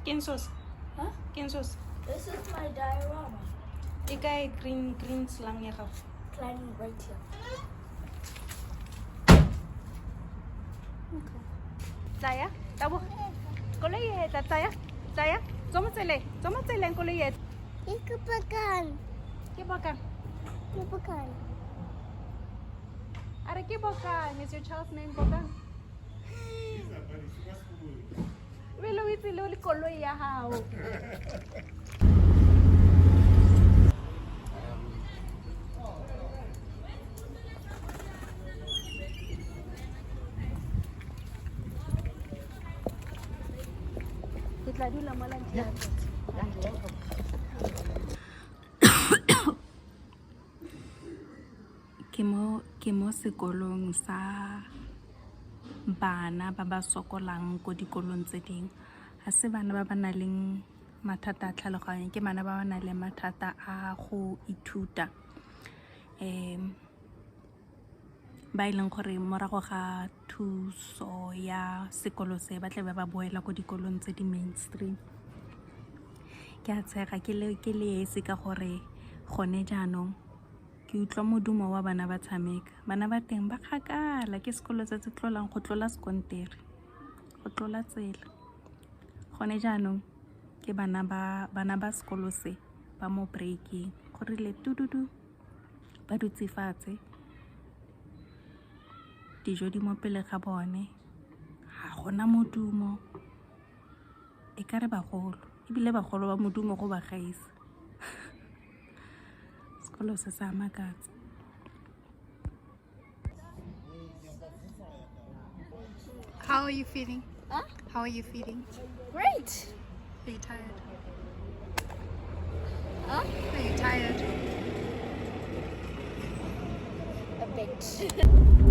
Kinsos. Huh? Kinsos. This is my diorama. Ikay green slang ya ka. Climbing right here. Okay. Tsaya, tabo. Koloi e tla tsaya. Tsaya. Tsoma tseleng koloi e. Ikapakan. Ke bokang. Ikapakan. Are ke bokang? Is your child's name bokang? Vele o itse le koloi ya hao. Tla dula mo lantlha. Ke mo sekolong sa bana ba ba sokolang ko dikolong tse ding. Ha se bana ba ba nang le mathata a tlhaloganyo, ke bana ba ba nang le mathata a go ithuta. Ba ileng gore morago ga thuso ya sekolo se ba tle ba boela ko dikolong tse di mainstream. Ke a tshega ke le esi ka gore gone jaanong ke utlwa modumo wa bana ba tshameka. Bana ba teng ba kgakala ke sekolo se se tlolang go tlola sekontere, go tlola tsela. Gone jaanong ke bana ba sekolo se ba mo breaking gore le tududu ba dutse fatshe, dijo di mo pele ga bone, ga gona modumo. E ka re bagolo, ebile bagolo ba modumo go ba gaisa. Sekolo se sa makatsa. How are you feeling? Huh? How are you feeling? Great. Are you tired? Huh? Are you tired? A bit.